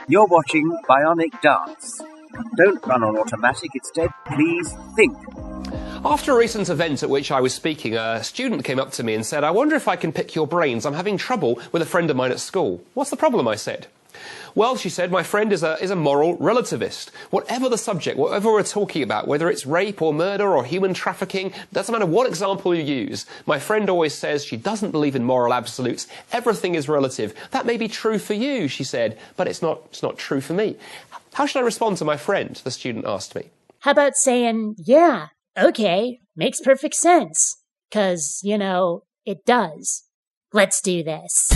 You're watching BionicDance. Don't run on automatic, instead, please think. After a recent event at which I was speaking, a student came up to me and said, "I wonder if I can pick your brains. I'm having trouble with a friend of mine at school." "What's the problem?" I said. "Well," she said, "my friend is a moral relativist. Whatever the subject, whatever we're talking about, whether it's rape or murder or human trafficking, doesn't matter what example you use, my friend always says she doesn't believe in moral absolutes. Everything is relative. That may be true for you," she said, "but it's not true for me." How should I respond to my friend? The student asked me. How about saying, "Yeah, okay, makes perfect sense. 'Cause, it does. Let's do this."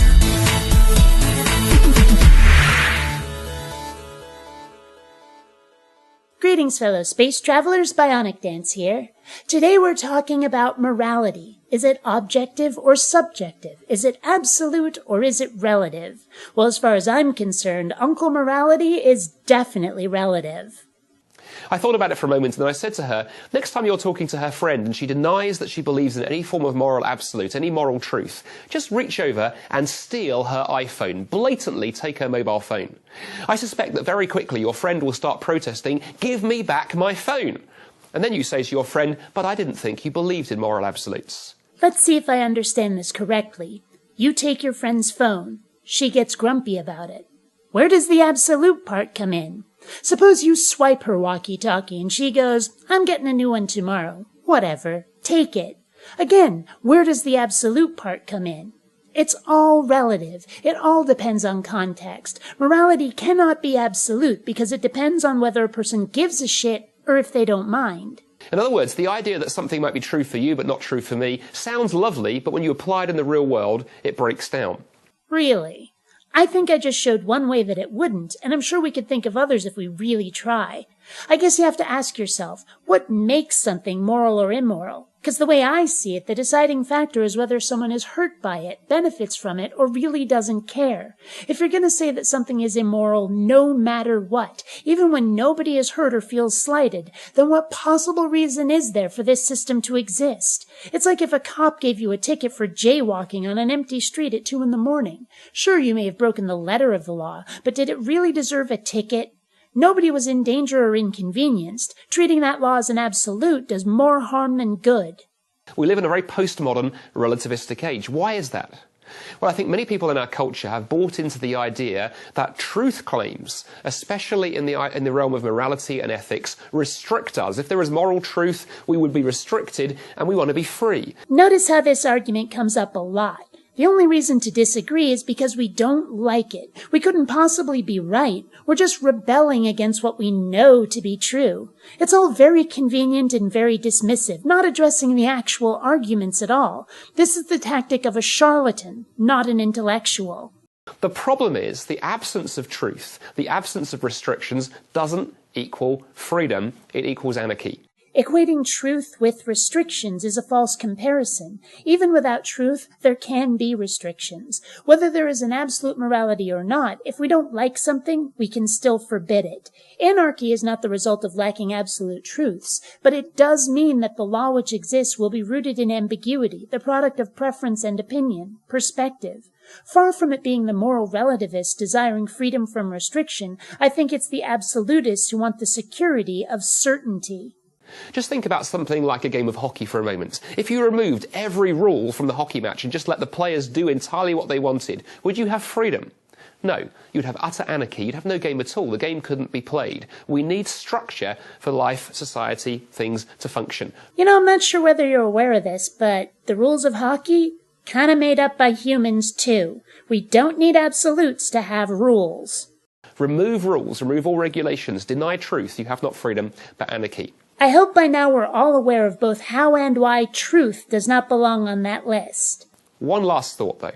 Greetings, fellow space travelers. BionicDance here. Today we're talking about morality. Is it objective or subjective? Is it absolute or is it relative? Well, as far as I'm concerned, Uncle Morality is definitely relative. I thought about it for a moment and then I said to her, next time you're talking to her friend and she denies that she believes in any form of moral absolute, any moral truth, just reach over and steal her iPhone, blatantly take her mobile phone. I suspect that very quickly your friend will start protesting, "Give me back my phone." And then you say to your friend, "But I didn't think you believed in moral absolutes." Let's see if I understand this correctly. You take your friend's phone. She gets grumpy about it. Where does the absolute part come in? Suppose you swipe her walkie-talkie and she goes, "I'm getting a new one tomorrow." Whatever. Take it. Again, where does the absolute part come in? It's all relative. It all depends on context. Morality cannot be absolute because it depends on whether a person gives a shit or if they don't mind. In other words, the idea that something might be true for you but not true for me sounds lovely, but when you apply it in the real world, it breaks down. Really? I think I just showed one way that it wouldn't, and I'm sure we could think of others if we really try. I guess you have to ask yourself, what makes something moral or immoral? Because the way I see it, the deciding factor is whether someone is hurt by it, benefits from it, or really doesn't care. If you're going to say that something is immoral no matter what, even when nobody is hurt or feels slighted, then what possible reason is there for this system to exist? It's like if a cop gave you a ticket for jaywalking on an empty street at 2 a.m. Sure, you may have broken the letter of the law, but did it really deserve a ticket? Nobody was in danger or inconvenienced. Treating that law as an absolute does more harm than good. We live in a very postmodern, relativistic age. Why is that? Well, I think many people in our culture have bought into the idea that truth claims, especially in the realm of morality and ethics, restrict us. If there is moral truth, we would be restricted and we want to be free. Notice how this argument comes up a lot. The only reason to disagree is because we don't like it. We couldn't possibly be right. We're just rebelling against what we know to be true. It's all very convenient and very dismissive, not addressing the actual arguments at all. This is the tactic of a charlatan, not an intellectual. The problem is the absence of truth, the absence of restrictions doesn't equal freedom, it equals anarchy. Equating truth with restrictions is a false comparison. Even without truth, there can be restrictions. Whether there is an absolute morality or not, if we don't like something, we can still forbid it. Anarchy is not the result of lacking absolute truths, but it does mean that the law which exists will be rooted in ambiguity, the product of preference and opinion, perspective. Far from it being the moral relativists desiring freedom from restriction, I think it's the absolutists who want the security of certainty. Just think about something like a game of hockey for a moment. If you removed every rule from the hockey match and just let the players do entirely what they wanted, would you have freedom? No, you'd have utter anarchy. You'd have no game at all. The game couldn't be played. We need structure for life, society, things to function. I'm not sure whether you're aware of this, but the rules of hockey, kind of made up by humans too. We don't need absolutes to have rules. Remove rules, remove all regulations, deny truth. You have not freedom, but anarchy. I hope by now we're all aware of both how and why truth does not belong on that list. One last thought, though.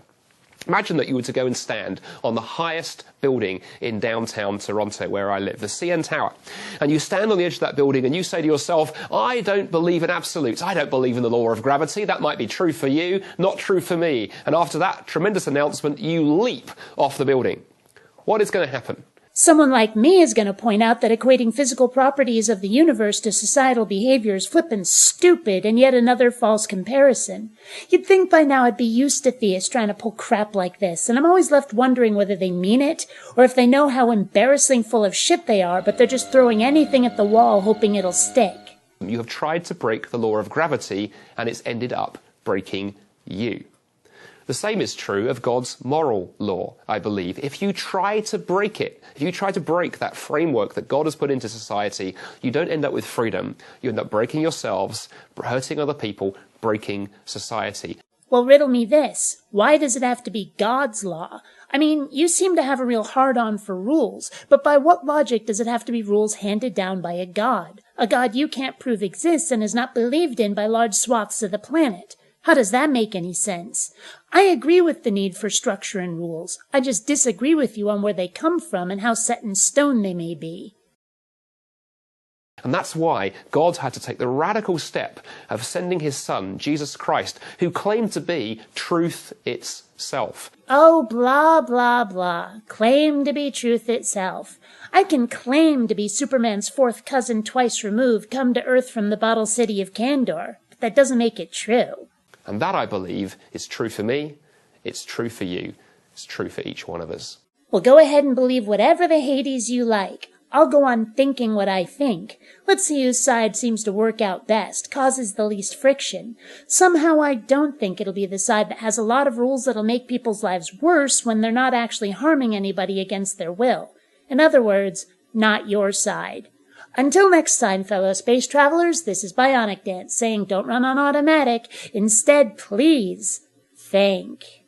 Imagine that you were to go and stand on the highest building in downtown Toronto, where I live, the CN Tower. And you stand on the edge of that building and you say to yourself, "I don't believe in absolutes. I don't believe in the law of gravity. That might be true for you, not true for me." And after that tremendous announcement, you leap off the building. What is going to happen? Someone like me is going to point out that equating physical properties of the universe to societal behavior is flippin' stupid and yet another false comparison. You'd think by now I'd be used to theists trying to pull crap like this, and I'm always left wondering whether they mean it, or if they know how embarrassing full of shit they are, but they're just throwing anything at the wall hoping it'll stick. You have tried to break the law of gravity, and it's ended up breaking you. The same is true of God's moral law, I believe. If you try to break it, if you try to break that framework that God has put into society, you don't end up with freedom. You end up breaking yourselves, hurting other people, breaking society. Well, riddle me this. Why does it have to be God's law? I mean, you seem to have a real hard-on for rules, but by what logic does it have to be rules handed down by a god? A god you can't prove exists and is not believed in by large swaths of the planet. How does that make any sense? I agree with the need for structure and rules. I just disagree with you on where they come from and how set in stone they may be. And that's why God had to take the radical step of sending his son, Jesus Christ, who claimed to be truth itself. Oh, blah, blah, blah. Claim to be truth itself. I can claim to be Superman's fourth cousin twice removed, come to Earth from the bottle city of Kandor, but that doesn't make it true. And that, I believe, is true for me, it's true for you, it's true for each one of us. Well, go ahead and believe whatever the Hades you like. I'll go on thinking what I think. Let's see whose side seems to work out best, causes the least friction. Somehow I don't think it'll be the side that has a lot of rules that'll make people's lives worse when they're not actually harming anybody against their will. In other words, not your side. Until next time, fellow space travelers, this is BionicDance saying don't run on automatic. Instead, please think.